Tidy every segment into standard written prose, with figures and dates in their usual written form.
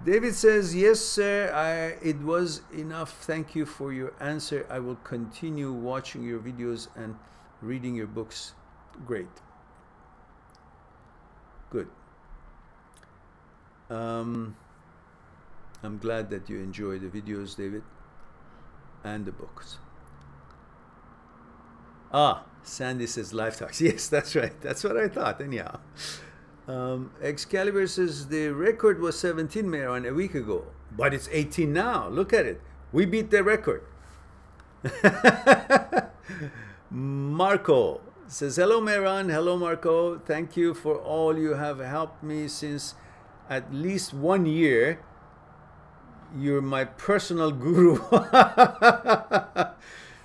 David says, yes, sir, it was enough. Thank you for your answer. I will continue watching your videos and reading your books. Great. Good. I'm glad that you enjoy the videos, David, and the books. Ah, Sandy says live talks. Yes, that's right. That's what I thought, anyhow. Excalibur says the record was 17, Mehran, a week ago, but it's 18 now. Look at it. We beat the record. Marco says, hello, Mehran. Hello, Marco. Thank you for all you have helped me since at least 1 year. You're my personal guru.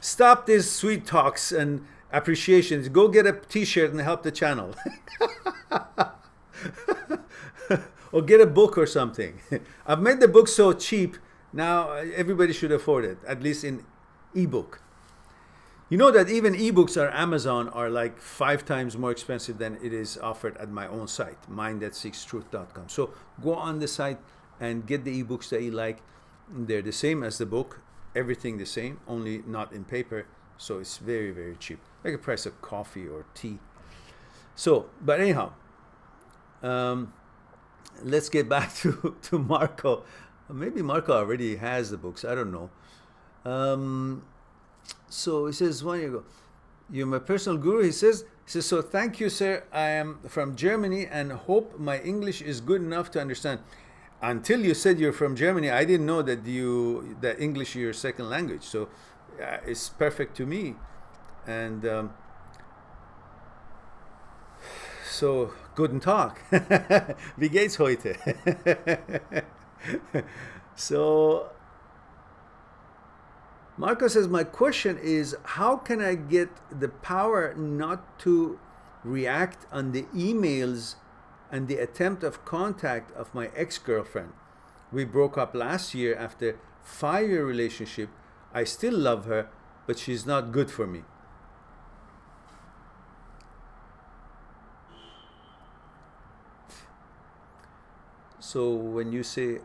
Stop these sweet talks and appreciations. Go get a t-shirt and help the channel. Or get a book or something. I've made the book so cheap, now everybody should afford it, at least in ebook. You know that even ebooks on Amazon are like 5 times more expensive than it is offered at my own site, mindthatseekstruth.com. So go on the site and get the ebooks that you like. They're the same as the book, everything the same, only not in paper. So it's very, very cheap, like a price of coffee or tea. So, but anyhow, let's get back to Marco. Maybe Marco already has the books, I don't know. So he says 1 year ago, you're my personal guru. He says, so thank you, sir. I am from Germany and hope my English is good enough to understand. Until you said you're from Germany, I didn't know that that English is your second language. So it's perfect to me. And so guten Tag. Wie geht's heute? So Marco says, my question is, how can I get the power not to react on the emails and the attempt of contact of my ex-girlfriend? We broke up last year after a 5-year relationship. I still love her, but she's not good for me. So when you say,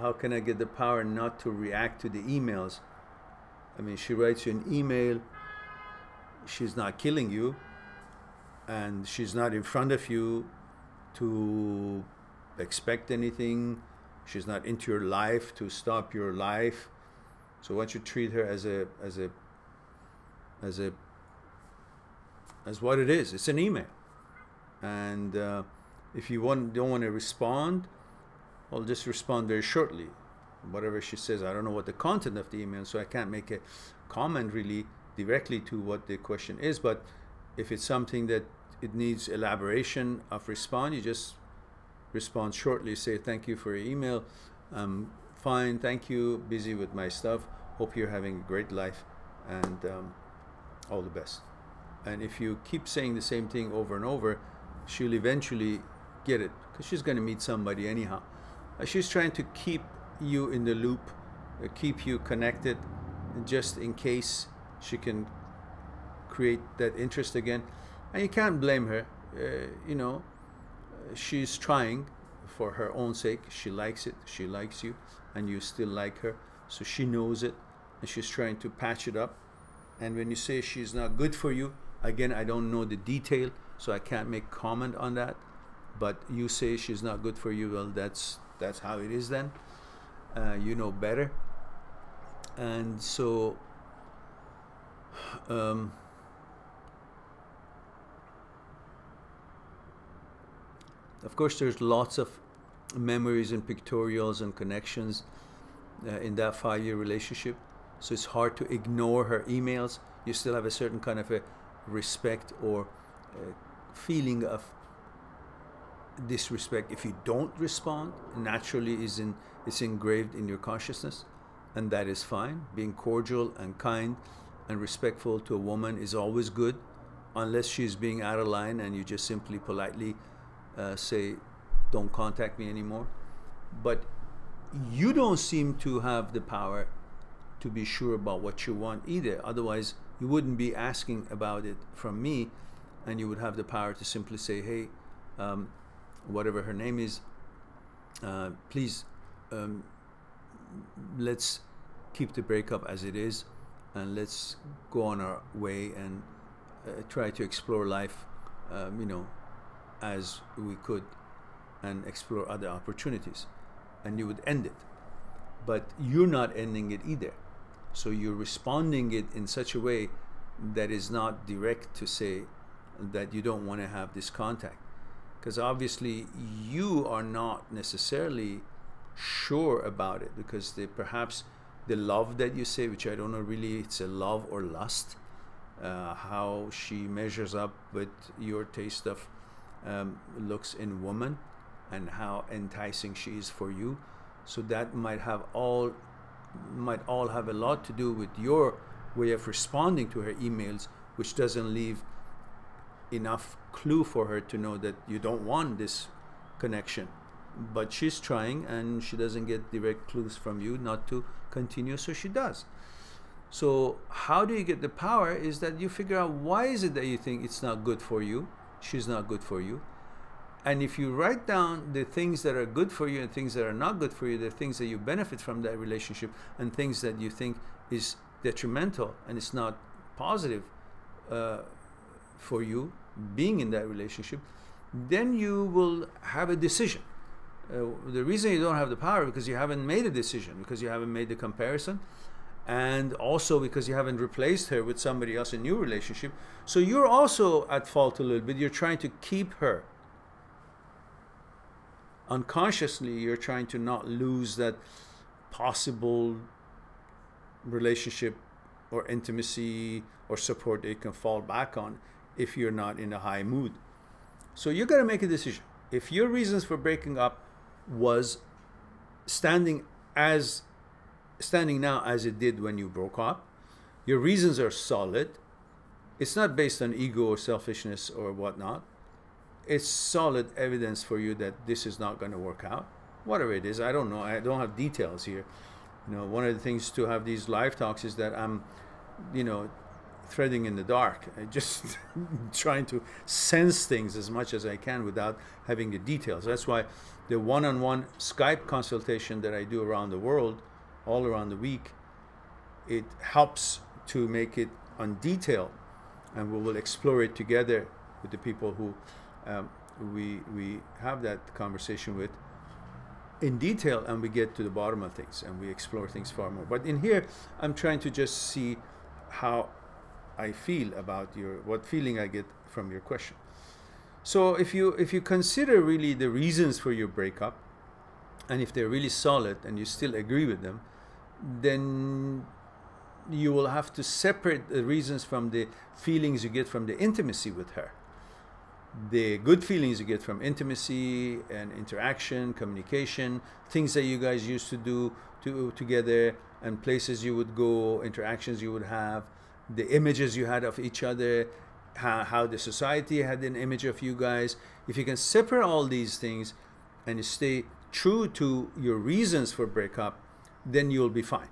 how can I get the power not to react to the emails? I mean, she writes you an email, she's not killing you, and she's not in front of you to expect anything. She's not into your life to stop your life. So why don't you treat her as what it is? It's an email. And if you don't want to respond, well, just respond very shortly. Whatever she says, I don't know what the content of the email, so I can't make a comment really directly to what the question is. But if it's something that it needs elaboration of response, you just respond shortly. Say, thank you for your email. I'm fine, thank you. Busy with my stuff. Hope you're having a great life, and all the best. And if you keep saying the same thing over and over, she'll eventually get it, because she's going to meet somebody anyhow. She's trying to keep you in the loop, keep you connected, just in case she can create that interest again. And you can't blame her. You know, she's trying for her own sake. She likes it, she likes you, and you still like her, so she knows it, and she's trying to patch it up. And when you say she's not good for you, again, I don't know the detail, so I can't make comment on that. But you say she's not good for you, well, that's how it is then. You know better. And so of course, there's lots of memories and pictorials and connections in that 5-year relationship. So it's hard to ignore her emails. You still have a certain kind of a respect or feeling of disrespect if you don't respond. Naturally, it's engraved in your consciousness, and that is fine. Being cordial and kind and respectful to a woman is always good, unless she's being out of line and you just simply politely say, don't contact me anymore. But you don't seem to have the power to be sure about what you want either. Otherwise, you wouldn't be asking about it from me, and you would have the power to simply say, hey, whatever her name is, please, let's keep the breakup as it is, and let's go on our way and try to explore life, you know, as we could, and explore other opportunities. And you would end it. But you're not ending it either. So you're responding it in such a way that is not direct to say that you don't want to have this contact. Because obviously you are not necessarily sure about it, because perhaps the love that you say, which I don't know really, it's a love or lust, how she measures up with your taste of looks in woman, and how enticing she is for you. So that might all have a lot to do with your way of responding to her emails, which doesn't leave enough clue for her to know that you don't want this connection. But she's trying, and she doesn't get direct clues from you not to continue, so she does. So how do you get the power? Is that you figure out, why is it that you think it's not good for you, she's not good for you? And if you write down the things that are good for you and things that are not good for you, the things that you benefit from that relationship and things that you think is detrimental and it's not positive for you being in that relationship, then you will have a decision. The reason you don't have the power is because you haven't made a decision, because you haven't made the comparison, and also because you haven't replaced her with somebody else in a new relationship. So you're also at fault a little bit. You're trying to keep her. Unconsciously, you're trying to not lose that possible relationship or intimacy or support that you can fall back on if you're not in a high mood. So you got to make a decision. If your reasons for breaking up was standing now as it did when you broke up, your reasons are solid. It's not based on ego or selfishness or whatnot. It's solid evidence for you that this is not going to work out. Whatever it is, I don't know. I don't have details here. You know, one of the things to have these live talks is that I'm, you know, threading in the dark. I just trying to sense things as much as I can without having the details. That's why the one-on-one Skype consultation that I do around the world, all around the week, it helps to make it on detail, and we will explore it together with the people who we have that conversation with in detail, and we get to the bottom of things and we explore things far more. But in here, I'm trying to just see how I feel about what feeling I get from your question. So if you consider really the reasons for your breakup, and if they're really solid and you still agree with them, then you will have to separate the reasons from the feelings you get from the intimacy with her. The good feelings you get from intimacy and interaction, communication, things that you guys used to do together, and places you would go, interactions you would have, the images you had of each other, how the society had an image of you guys. If you can separate all these things and you stay true to your reasons for breakup, then you'll be fine.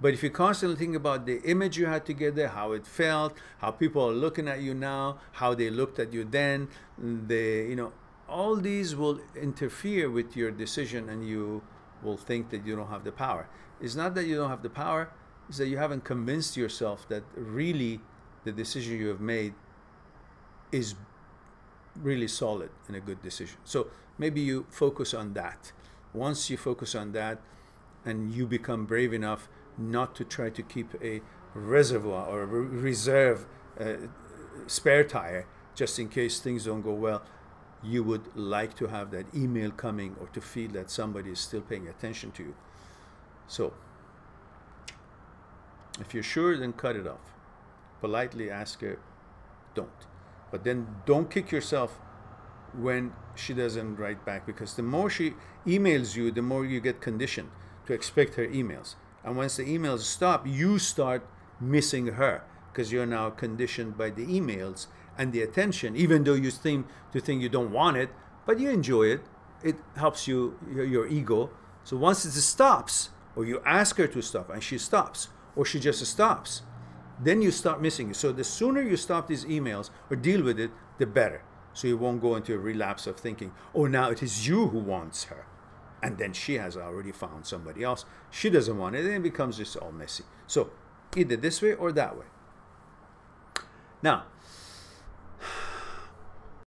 But if you constantly think about the image you had together, how it felt, how people are looking at you now, how they looked at you then, all these will interfere with your decision, and you will think that you don't have the power. It's not that you don't have the power, it's that you haven't convinced yourself that really the decision you have made is really solid and a good decision. So maybe you focus on that. Once you focus on that and you become brave enough not to try to keep a reservoir or a reserve spare tire just in case things don't go well, you would like to have that email coming or to feel that somebody is still paying attention to you. So if you're sure, then cut it off. Politely ask her, don't. But then don't kick yourself when she doesn't write back, because the more she emails you, the more you get conditioned to expect her emails. And once the emails stop, you start missing her, because you're now conditioned by the emails and the attention, even though you seem to think you don't want it, but you enjoy it. It helps you, your ego. So once it stops, or you ask her to stop and she stops, or she just stops, then you start missing it. So the sooner you stop these emails or deal with it, the better. So you won't go into a relapse of thinking, oh, now it is you who wants her. And then she has already found somebody else. She doesn't want it, and it becomes just all messy. So either this way or that way. Now,